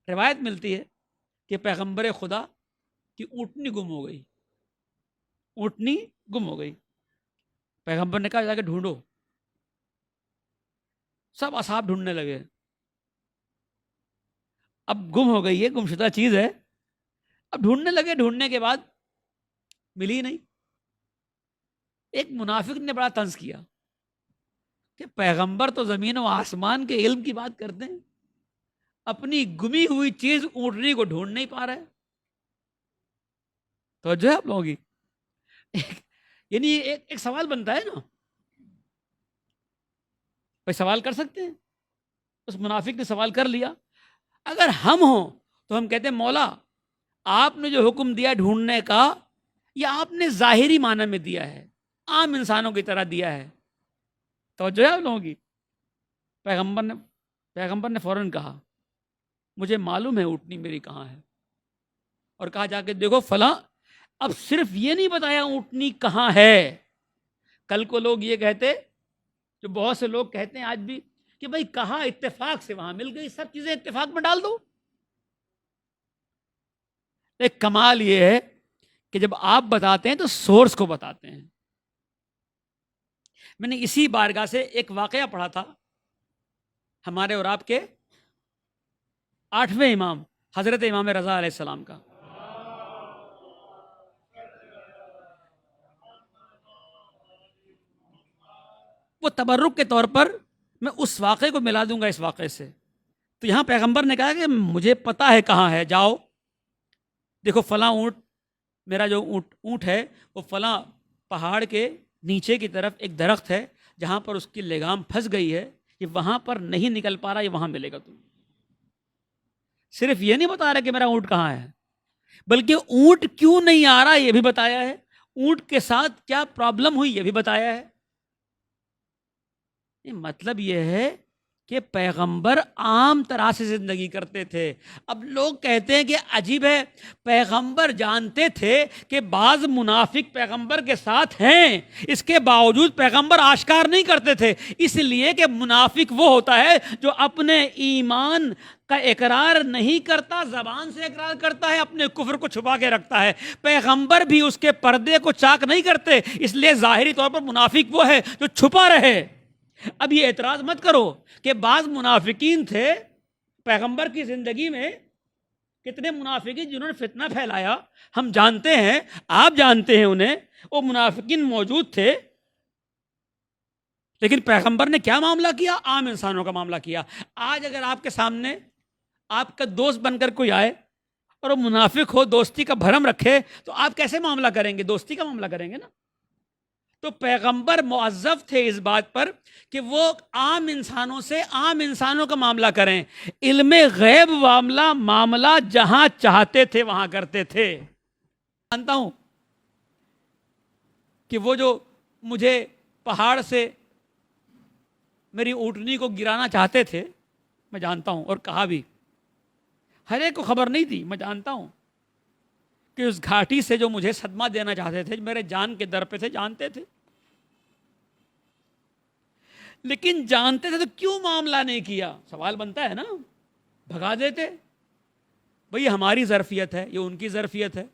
روایت ملتی ہے کہ پیغمبر خدا کی اونٹنی گم ہو گئی، اونٹنی گم ہو گئی. پیغمبر نے کہا جا کے ڈھونڈو. سب اصحاب ڈھونڈنے لگے. اب گم ہو گئی ہے، گمشدہ چیز ہے. اب ڈھونڈنے لگے، ڈھونڈنے کے بعد ملی نہیں. ایک منافق نے بڑا طنز کیا کہ پیغمبر تو زمین و آسمان کے علم کی بات کرتے ہیں، اپنی گمی ہوئی چیز اونٹنی کو ڈھونڈ نہیں پا رہے. توجہ ہے آپ لوگوں کی؟ یعنی ایک سوال بنتا ہے نا، بھائی سوال کر سکتے ہیں. اس منافق نے سوال کر لیا. اگر ہم ہوں تو ہم کہتے ہیں مولا آپ نے جو حکم دیا ڈھونڈنے کا، یہ آپ نے ظاہری معنی میں دیا ہے، عام انسانوں کی طرح دیا ہے. توجہ ہے آپ لوگوں کی؟ پیغمبر نے فوراً کہا مجھے معلوم ہے اونٹنی میری کہاں ہے، اور کہا جا کے دیکھو فلاں. اب صرف یہ نہیں بتایا اونٹنی کہاں ہے. کل کو لوگ یہ کہتے، جو بہت سے لوگ کہتے ہیں آج بھی، کہ بھائی کہا اتفاق سے وہاں مل گئی، سب چیزیں اتفاق میں ڈال دو. ایک کمال یہ ہے کہ جب آپ بتاتے ہیں تو سورس کو بتاتے ہیں. میں نے اسی بارگاہ سے ایک واقعہ پڑھا تھا، ہمارے اور آپ کے 8ویں امام حضرت امام رضا علیہ السلام کا. وہ تبرک کے طور پر میں اس واقعے کو ملا دوں گا اس واقعے سے. تو یہاں پیغمبر نے کہا کہ مجھے پتا ہے کہاں ہے، جاؤ دیکھو فلاں اونٹ، میرا جو اونٹ ہے وہ فلاں پہاڑ کے نیچے کی طرف ایک درخت ہے جہاں پر اس کی لگام پھنس گئی ہے، یہ وہاں پر نہیں نکل پا رہا، یہ وہاں ملے گا تم. صرف یہ نہیں بتا رہا کہ میرا اونٹ کہاں ہے، بلکہ اونٹ کیوں نہیں آ رہا یہ بھی بتایا ہے، اونٹ کے ساتھ کیا پرابلم ہوئی یہ بھی بتایا ہے. مطلب یہ ہے کہ پیغمبر عام طرح سے زندگی کرتے تھے. اب لوگ کہتے ہیں کہ عجیب ہے، پیغمبر جانتے تھے کہ بعض منافق پیغمبر کے ساتھ ہیں، اس کے باوجود پیغمبر آشکار نہیں کرتے تھے، اس لیے کہ منافق وہ ہوتا ہے جو اپنے ایمان کا اقرار نہیں کرتا، زبان سے اقرار کرتا ہے، اپنے کفر کو چھپا کے رکھتا ہے. پیغمبر بھی اس کے پردے کو چاک نہیں کرتے، اس لیے ظاہری طور پر منافق وہ ہے جو چھپا رہے. اب یہ اعتراض مت کرو کہ بعض منافقین تھے پیغمبر کی زندگی میں. کتنے منافقین جنہوں نے فتنہ پھیلایا، ہم جانتے ہیں، آپ جانتے ہیں انہیں، وہ منافقین موجود تھے. لیکن پیغمبر نے کیا معاملہ کیا؟ عام انسانوں کا معاملہ کیا. آج اگر آپ کے سامنے آپ کا دوست بن کر کوئی آئے اور وہ منافق ہو، دوستی کا بھرم رکھے، تو آپ کیسے معاملہ کریں گے؟ دوستی کا معاملہ کریں گے نا. تو پیغمبر معذب تھے اس بات پر کہ وہ عام انسانوں سے عام انسانوں کا معاملہ کریں. علم غیب معاملہ جہاں چاہتے تھے وہاں کرتے تھے. جانتا ہوں کہ وہ جو مجھے پہاڑ سے میری اونٹنی کو گرانا چاہتے تھے، میں جانتا ہوں، اور کہا بھی، ہر ایک کو خبر نہیں تھی، میں جانتا ہوں کہ اس گھاٹی سے جو مجھے صدمہ دینا چاہتے تھے، میرے جان کے در پہ تھے، جانتے تھے. لیکن جانتے تھے تو کیوں معاملہ نہیں کیا؟ سوال بنتا ہے نا. بھگا دیتے، بھئی ہماری ظرفیت ہے، یہ ان کی ظرفیت ہے.